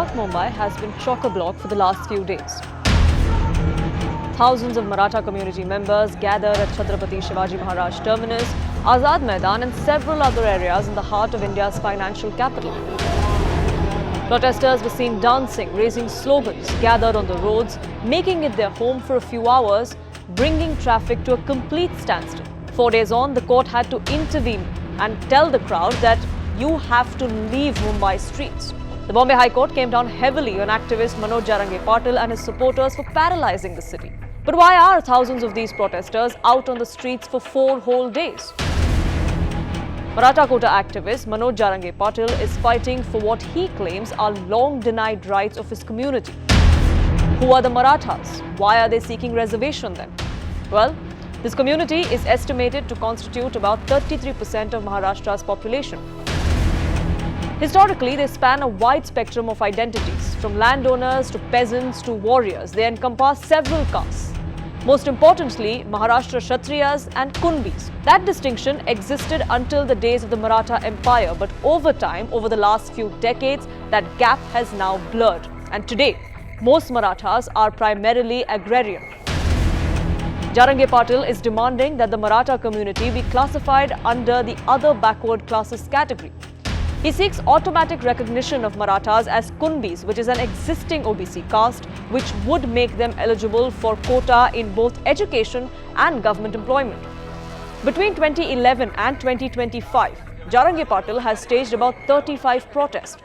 South Mumbai has been chock-a-block for the last few days. Thousands of Maratha community members gathered at Chhatrapati Shivaji Maharaj Terminus, Azad Maidan and several other areas in the heart of India's financial capital. Protesters were seen dancing, raising slogans, gathered on the roads, making it their home for a few hours, bringing traffic to a complete standstill. 4 days on, the court had to intervene and tell the crowd that you have to leave Mumbai streets. The Bombay High Court came down heavily on activist Manoj Jarange Patil and his supporters for paralyzing the city. But why are thousands of these protesters out on the streets for 4 whole days? Maratha quota activist Manoj Jarange Patil is fighting for what he claims are long-denied rights of his community. Who are the Marathas? Why are they seeking reservation then? Well, this community is estimated to constitute about 33% of Maharashtra's population. Historically, they span a wide spectrum of identities, from landowners to peasants to warriors. They encompass several castes. Most importantly, Maharashtra Kshatriyas and Kunbis. That distinction existed until the days of the Maratha Empire, but over time, over the last few decades, that gap has now blurred. And today, most Marathas are primarily agrarian. Jarange Patil is demanding that the Maratha community be classified under the other backward classes category. He seeks automatic recognition of Marathas as Kunbis, which is an existing OBC caste, which would make them eligible for quota in both education and government employment. Between 2011 and 2025, Jarange Patil has staged about 35 protests.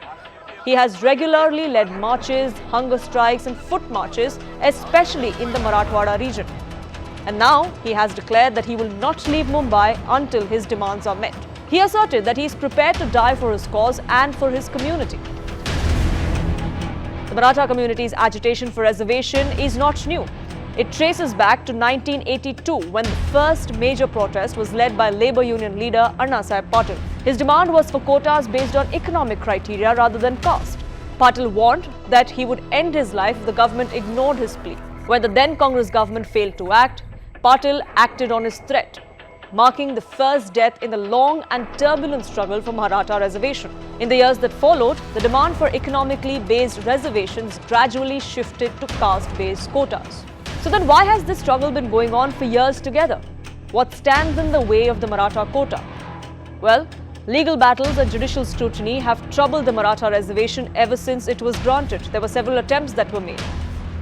He has regularly led marches, hunger strikes and foot marches, especially in the Marathwada region. And now he has declared that he will not leave Mumbai until his demands are met. He asserted that he is prepared to die for his cause and for his community. The Maratha community's agitation for reservation is not new. It traces back to 1982 when the first major protest was led by Labour Union leader Anna Sahib Patil. His demand was for quotas based on economic criteria rather than caste. Patil warned that he would end his life if the government ignored his plea. When the then Congress government failed to act, Patil acted on his threat, marking the first death in the long and turbulent struggle for Maratha reservation. In the years that followed, the demand for economically based reservations gradually shifted to caste-based quotas. So then why has this struggle been going on for years together? What stands in the way of the Maratha quota? Well, legal battles and judicial scrutiny have troubled the Maratha reservation ever since it was granted. There were several attempts that were made.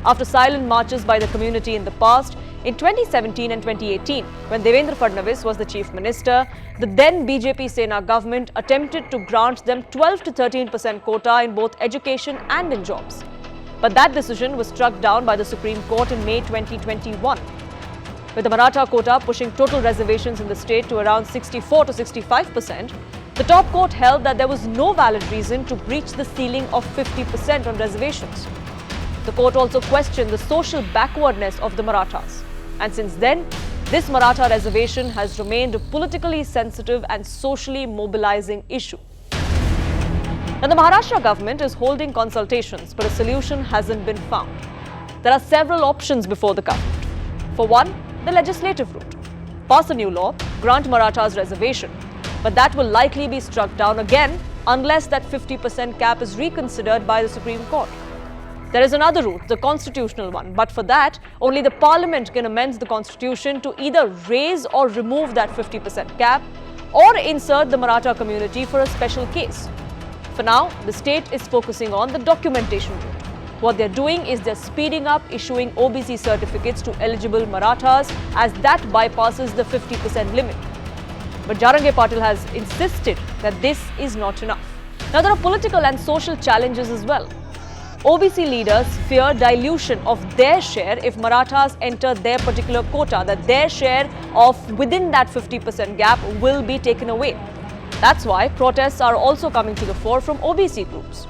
After silent marches by the community in the past, in 2017 and 2018, when Devendra Fadnavis was the chief minister, the then BJP Sena government attempted to grant them 12 to 13% quota in both education and in jobs. But that decision was struck down by the Supreme Court in May 2021. With the Maratha quota pushing total reservations in the state to around 64 to 65%, the top court held that there was no valid reason to breach the ceiling of 50% on reservations. The court also questioned the social backwardness of the Marathas. And since then, this Maratha reservation has remained a politically sensitive and socially mobilizing issue. Now, the Maharashtra government is holding consultations, but a solution hasn't been found. There are several options before the government. For one, the legislative route. Pass a new law, grant Marathas reservation, but that will likely be struck down again unless that 50% cap is reconsidered by the Supreme Court. There is another route, the constitutional one, but for that, only the parliament can amend the constitution to either raise or remove that 50% cap or insert the Maratha community for a special case. For now, the state is focusing on the documentation route. What they're doing is they're speeding up issuing OBC certificates to eligible Marathas, as that bypasses the 50% limit. But Jarange Patil has insisted that this is not enough. Now, there are political and social challenges as well. OBC leaders fear dilution of their share if Marathas enter their particular quota, that their share of within that 50% gap will be taken away. That's why protests are also coming to the fore from OBC groups.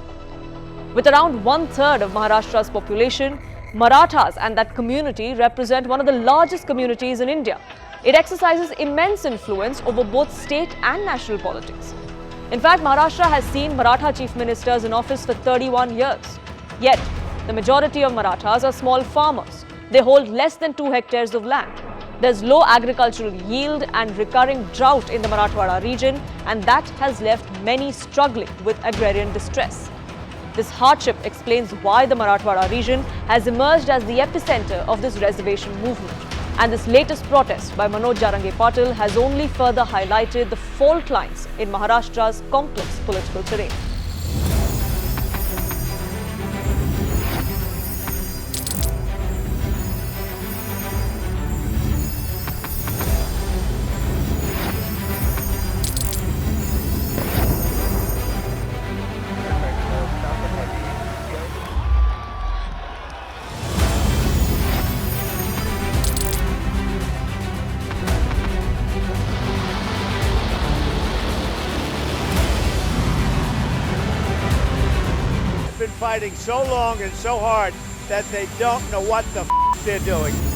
With around 1/3 of Maharashtra's population, Marathas and that community represent one of the largest communities in India. It exercises immense influence over both state and national politics. In fact, Maharashtra has seen Maratha chief ministers in office for 31 years. Yet, the majority of Marathas are small farmers. They hold less than 2 hectares of land. There's low agricultural yield and recurring drought in the Marathwada region, and that has left many struggling with agrarian distress. This hardship explains why the Marathwada region has emerged as the epicenter of this reservation movement. And this latest protest by Manoj Jarange Patil has only further highlighted the fault lines in Maharashtra's complex political terrain. Been fighting so long and so hard that they don't know what the they're doing.